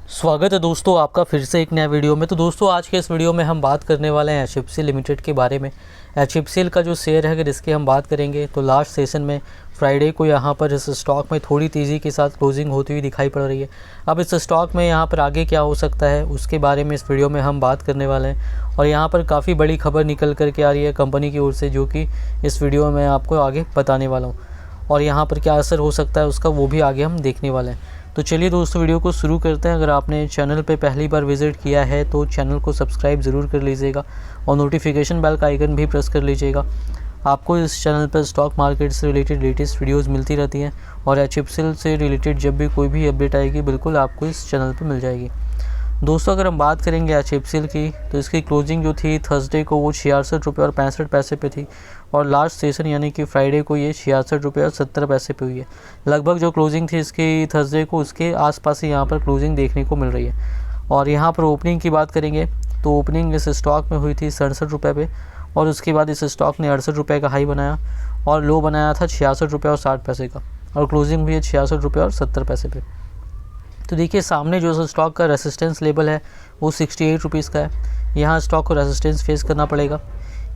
स्वागत है दोस्तों आपका फिर से एक नया वीडियो में। तो दोस्तों आज के इस वीडियो में हम बात करने वाले हैं एचएफसीएल लिमिटेड के बारे में। एचएफसीएल का जो शेयर है अगर इसकी हम बात करेंगे तो लास्ट सेशन में फ्राइडे को यहाँ पर इस स्टॉक में थोड़ी तेज़ी के साथ क्लोजिंग होती हुई दिखाई पड़ रही है। अब इस स्टॉक में यहाँ पर आगे क्या हो सकता है उसके बारे में इस वीडियो में हम बात करने वाले हैं। और यहाँ पर काफ़ी बड़ी खबर निकल करके आ रही है कंपनी की ओर से, जो कि इस वीडियो में आपको आगे बताने वाला हूँ। और यहाँ पर क्या असर हो सकता है उसका वो भी आगे हम देखने वाले हैं। तो चलिए दोस्तों वीडियो को शुरू करते हैं। अगर आपने चैनल पे पहली बार विज़िट किया है तो चैनल को सब्सक्राइब ज़रूर कर लीजिएगा और नोटिफिकेशन बेल का आइकन भी प्रेस कर लीजिएगा। आपको इस चैनल पर स्टॉक मार्केट से रिलेटेड लेटेस्ट वीडियोस मिलती रहती हैं और एचएफसीएल से रिलेटेड जब भी कोई भी अपडेट आएगी बिल्कुल आपको इस चैनल पर मिल जाएगी। दोस्तों अगर हम बात करेंगे एचएफसीएल की तो इसकी क्लोजिंग जो थी थर्सडे को वो 66 रुपये और 65 पैसे पे थी और लास्ट सेशन यानी कि फ्राइडे को ये 66 रुपये और 70 पैसे पे हुई है। लगभग जो क्लोजिंग थी इसकी थर्सडे को उसके आसपास ही यहाँ पर क्लोजिंग देखने को मिल रही है। और यहाँ पर ओपनिंग की बात करेंगे तो ओपनिंग इस स्टॉक में हुई थी 67 रुपये पे और उसके बाद इस स्टॉक ने 68 रुपये का हाई बनाया और लो बनाया था 66 रुपये और 60 पैसे का और क्लोजिंग भी है 66 रुपये और 70 पैसे पे। तो देखिए सामने जो स्टॉक का रेसिस्टेंस लेवल है वो 68 रुपीज़ का है। यहाँ स्टॉक को रेसिस्टेंस फेस करना पड़ेगा।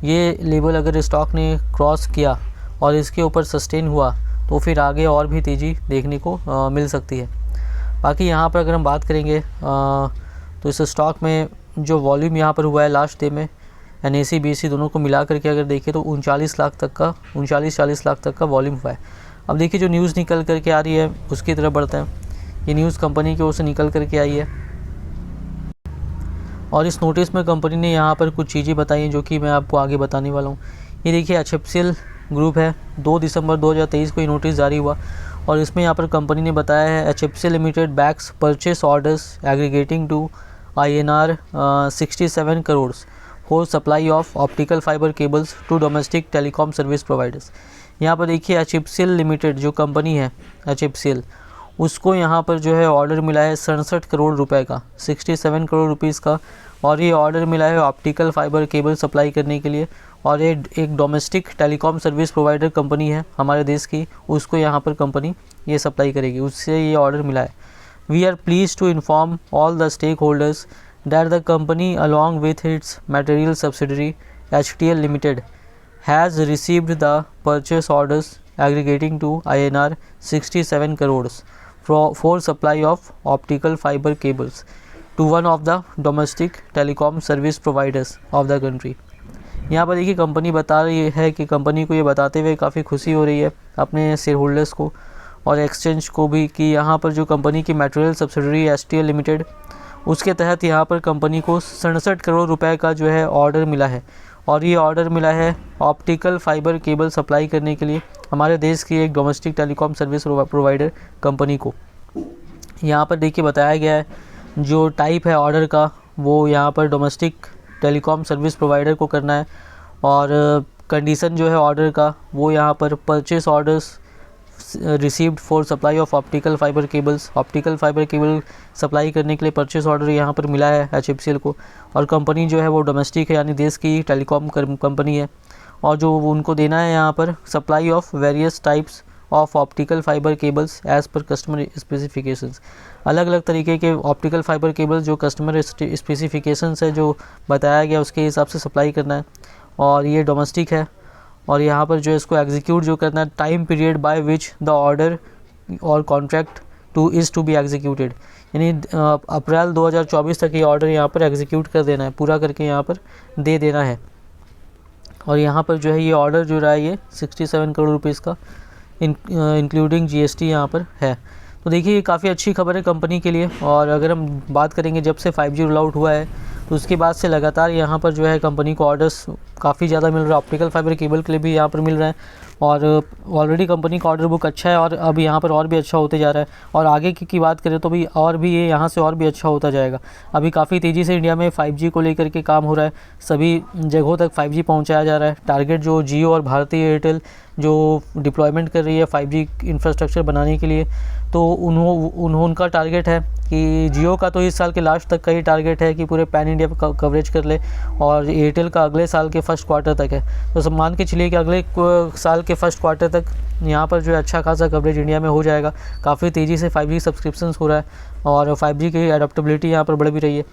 ये लेवल अगर स्टॉक ने क्रॉस किया और इसके ऊपर सस्टेन हुआ तो फिर आगे और भी तेज़ी देखने को मिल सकती है। बाकी यहाँ पर अगर हम बात करेंगे तो इस स्टॉक में जो वॉल्यूम यहाँ पर हुआ है लास्ट डे में एनएसी बीएससी दोनों को मिला करके अगर देखें तो 39-40 लाख तक का वॉल्यूम हुआ है। अब देखिए जो न्यूज़ निकल करके आ रही है उसकी तरफ बढ़ते हैं। ये न्यूज़ कंपनी की ओर से निकल करके आई है और इस नोटिस में कंपनी ने यहाँ पर कुछ चीज़ें बताई हैं जो कि मैं आपको आगे बताने वाला हूँ। ये देखिए एचएफसीएल ग्रुप है, 2 दिसंबर 2023 को ये नोटिस जारी हुआ और इसमें यहाँ पर कंपनी ने बताया है HFCL limited bags purchase orders aggregating to INR 67 crore for supply of optical fibre cables to domestic telecom service providers. यहाँ पर देखिए एचएफसीएल लिमिटेड जो कंपनी है एचएफसीएल उसको यहाँ पर जो है ऑर्डर मिला है 67 करोड़ रुपए का, 67 करोड़ रुपीस का। और ये ऑर्डर मिला है ऑप्टिकल फाइबर केबल सप्लाई करने के लिए और ये एक domestic telecom service provider company है हमारे देश की, उसको यहाँ पर कंपनी ये सप्लाई करेगी, उससे ये ऑर्डर मिला है। We are pleased to inform all the stakeholders that the company along with its material subsidiary HTL limited has received the purchase orders aggregating to INR 67 crore for supply of optical fiber cables to one of the domestic telecom service providers of the country। यहाँ पर देखिए company बता रही है कि company को ये बताते हुए काफ़ी खुशी हो रही है अपने शेयर होल्डर्स को और एक्सचेंज को भी कि यहाँ पर जो कंपनी की मटेरियल सब्सिडरी HTL लिमिटेड उसके तहत यहाँ पर कंपनी को 67 करोड़ रुपए का जो है ऑर्डर मिला है और ये ऑर्डर मिला है ऑप्टिकल फाइबर केबल सप्लाई करने के लिए हमारे देश की एक domestic telecom service provider company को। यहाँ पर देखिए बताया गया है जो टाइप है ऑर्डर का वो यहाँ पर डोमेस्टिक टेलीकॉम सर्विस प्रोवाइडर को करना है और कंडीशन जो है ऑर्डर का वो यहाँ पर purchase orders received for supply of optical fibre cable supply करने के लिए परचेस ऑर्डर यहाँ पर मिला है एचएफसीएल को। और कंपनी जो है वो डोमेस्टिक है यानी देश की टेलीकॉम कंपनी है और जो उनको देना है यहाँ पर supply of various types of optical fibre cables as per customer specifications. अलग अलग तरीके के ऑप्टिकल फाइबर केबल्स जो कस्टमर स्पेसिफिकेशंस है जो बताया गया उसके हिसाब से सप्लाई करना है और ये डोमेस्टिक है। और यहाँ पर जो इसको एग्जीक्यूट जो करना है time period by which the order और कॉन्ट्रैक्ट टू बी एग्जीक्यूटेड, यानी अप्रैल 2024 तक ये ऑर्डर यहाँ पर एग्जीक्यूट कर देना है, पूरा करके यहाँ पर दे देना है। और यहाँ पर जो है ये ऑर्डर जो रहा है ये 67 करोड़ रुपीज़ का इंक्लूडिंग GST यहाँ पर है। तो देखिए ये काफ़ी अच्छी खबर है कंपनी के लिए। और अगर हम बात करेंगे जब से 5G रोल आउट हुआ है तो उसके बाद से लगातार यहाँ पर जो है कंपनी को ऑर्डर्स काफ़ी ज़्यादा मिल रहा है, ऑप्टिकल फाइबर केबल के लिए भी यहाँ पर मिल रहा है और ऑलरेडी कंपनी का ऑर्डर बुक अच्छा है और अब यहाँ पर और भी अच्छा होते जा रहा है। और आगे की बात करें तो भी और भी ये यहाँ से और भी अच्छा होता जाएगा। अभी काफ़ी तेज़ी से इंडिया में 5G को लेकर के काम हो रहा है, सभी जगहों तक 5G पहुँचाया जा रहा है। टारगेट जो जियो और भारती एयरटेल जो डिप्लॉयमेंट कर रही है 5G इंफ्रास्ट्रक्चर बनाने के लिए, तो उनका टारगेट है कि जियो का तो इस साल के लास्ट तक का ही टारगेट है कि पूरे पैन इंडिया कवरेज कर ले और एयरटेल का अगले साल के फर्स्ट क्वार्टर तक है। तो सब मान के चलिए कि अगले साल के फर्स्ट क्वार्टर तक यहाँ पर जो है अच्छा खासा कवरेज इंडिया में हो जाएगा। काफ़ी तेज़ी से 5G सब्सक्रिप्शंस हो रहा है और 5G की एडप्टेबिलिटी यहाँ पर बढ़ भी रही है।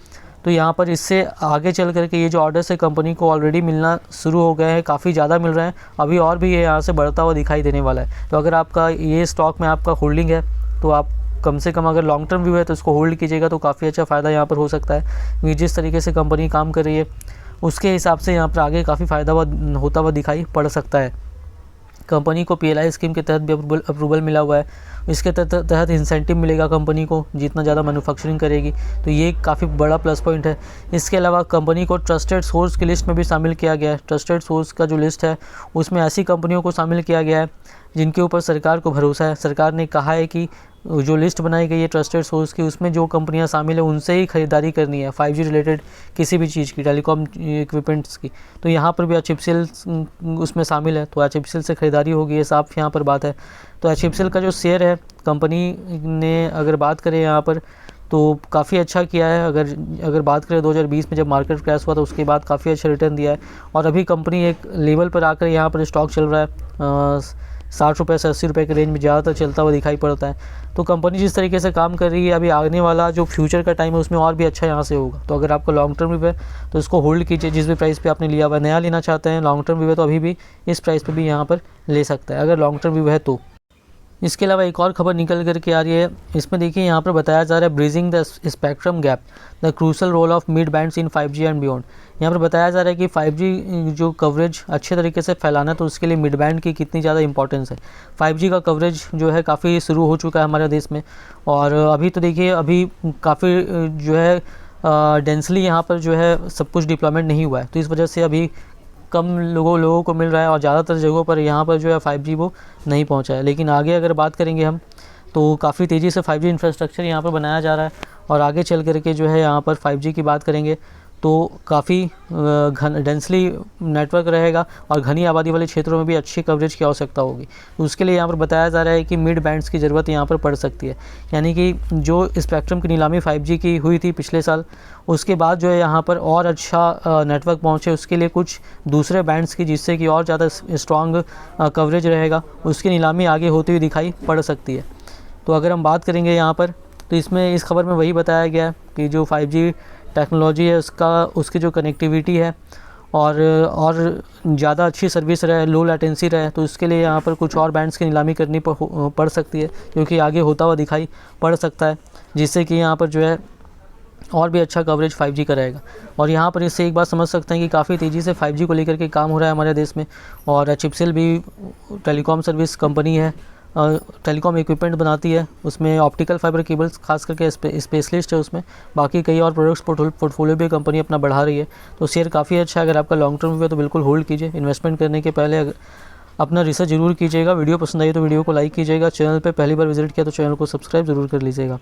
तो यहाँ पर इससे आगे चल करके ये जो ऑर्डर्स है कंपनी को ऑलरेडी मिलना शुरू हो गए हैं, काफ़ी ज़्यादा मिल रहे हैं, अभी और भी ये यहाँ से बढ़ता हुआ दिखाई देने वाला है। तो अगर आपका ये स्टॉक में आपका होल्डिंग है तो आप कम से कम अगर लॉन्ग टर्म व्यू है तो इसको होल्ड कीजिएगा, तो काफ़ी अच्छा फ़ायदा यहाँ पर हो सकता है। क्योंकि जिस तरीके से कंपनी काम कर रही है उसके हिसाब से यहाँ पर आगे काफ़ी फ़ायदा होता हुआ दिखाई पड़ सकता है। कंपनी को PLI स्कीम के तहत भी अप्रूवल मिला हुआ है, इसके तहत इंसेंटिव मिलेगा कंपनी को जितना ज़्यादा मैन्युफैक्चरिंग करेगी, तो ये काफ़ी बड़ा प्लस पॉइंट है। इसके अलावा कंपनी को ट्रस्टेड सोर्स की लिस्ट में भी शामिल किया गया है। ट्रस्टेड सोर्स का जो लिस्ट है उसमें ऐसी कंपनियों को शामिल किया गया है जिनके ऊपर सरकार को भरोसा है। सरकार ने कहा है कि जो लिस्ट बनाई गई है ट्रस्टेड सोर्स की, उसमें जो कंपनियां शामिल है उनसे ही ख़रीदारी करनी है 5G रिलेटेड किसी भी चीज़ की, टेलीकॉम इक्विपमेंट्स की। तो यहाँ पर भी HFCL उसमें शामिल है, तो HFCL से ख़रीदारी होगी, ये साफ यहाँ पर बात है। तो HFCL का जो शेयर है कंपनी ने अगर बात करें यहाँ पर तो काफ़ी अच्छा किया है। अगर बात करें 2020 में जब मार्केट क्रैश हुआ तो उसके बाद काफ़ी अच्छा रिटर्न दिया है और अभी कंपनी एक लेवल पर आकर यहाँ पर स्टॉक चल रहा है 60 रुपये से 80 रुपये के रेंज में ज़्यादातर चलता हुआ दिखाई पड़ता है। तो कंपनी जिस तरीके से काम कर रही है, अभी आने वाला जो फ्यूचर का टाइम है उसमें और भी अच्छा यहाँ से होगा। तो अगर आपको लॉन्ग टर्म व्यू है तो इसको होल्ड कीजिए, जिस भी प्राइस पे आपने लिया हुआ नया लेना चाहते हैं लॉन्ग टर्म व्यू है तो अभी भी इस प्राइस पे भी यहाँ पर ले सकता है अगर लॉन्ग टर्म व्यू है तो। इसके अलावा एक और खबर निकल करके आ रही है, इसमें देखिए यहाँ पर बताया जा रहा है bridging the spectrum gap, the crucial role of mid bands in 5G and beyond. यहाँ पर बताया जा रहा है कि 5G जो कवरेज अच्छे तरीके से फैलाना तो उसके लिए मिड बैंड की कितनी ज़्यादा इंपॉर्टेंस है। 5G का कवरेज जो है काफ़ी शुरू हो चुका है हमारे देश में और अभी तो देखिए अभी काफ़ी जो है डेंसली यहाँ पर जो है सब कुछ डिप्लॉयमेंट नहीं हुआ है, तो इस वजह से अभी कम लोगों को मिल रहा है और ज़्यादातर जगहों पर यहाँ पर जो है 5G वो नहीं पहुँचा है। लेकिन आगे अगर बात करेंगे हम तो काफ़ी तेज़ी से 5G इंफ्रास्ट्रक्चर यहाँ पर बनाया जा रहा है और आगे चल करके जो है यहाँ पर 5G की बात करेंगे तो काफ़ी डेंसली नेटवर्क रहेगा और घनी आबादी वाले क्षेत्रों में भी अच्छी कवरेज की आवश्यकता होगी। तो उसके लिए यहाँ पर बताया जा रहा है कि मिड बैंड्स की ज़रूरत यहाँ पर पड़ सकती है, यानी कि जो स्पेक्ट्रम की नीलामी 5G की हुई थी पिछले साल, उसके बाद जो है यहाँ पर और अच्छा नेटवर्क पहुँचे उसके लिए कुछ दूसरे बैंड्स की, जिससे कि और ज़्यादा स्ट्रॉन्ग कवरेज रहेगा, उसकी नीलामी आगे होती हुई दिखाई पड़ सकती है। तो अगर हम बात करेंगे यहाँ पर तो इसमें इस खबर में वही बताया गया है कि जो 5G टेक्नोलॉजी है उसकी जो कनेक्टिविटी है और ज़्यादा अच्छी सर्विस रहे, लो लेटेंसी रहे, तो उसके लिए यहाँ पर कुछ और बैंड्स की नीलामी करनी पड़ सकती है, क्योंकि आगे होता हुआ दिखाई पड़ सकता है, जिससे कि यहाँ पर जो है और भी अच्छा कवरेज 5G का रहेगा। और यहाँ पर इससे एक बात समझ सकते हैं कि काफ़ी तेज़ी से 5G को लेकर के काम हो रहा है हमारे देश में और HFCL भी टेलीकॉम सर्विस कंपनी है, टेलीकॉम इक्विपमेंट बनाती है, उसमें ऑप्टिकल फाइबर केबल्स खास करके स्पेशलिस्ट है उसमें, बाकी कई और प्रोडक्ट्स पोर्टफोलियो भी कंपनी अपना बढ़ा रही है। तो शेयर काफ़ी अच्छा है, अगर आपका लॉन्ग टर्म व्यू है तो बिल्कुल होल्ड कीजिए। इन्वेस्टमेंट करने के पहले अपना रिसर्च जरूर कीजिएगा। वीडियो पसंद आई तो वीडियो को लाइक कीजिएगा, चैनल पर पहली बार विजिट किया तो चैनल को सब्सक्राइब जरूर कर लीजिएगा।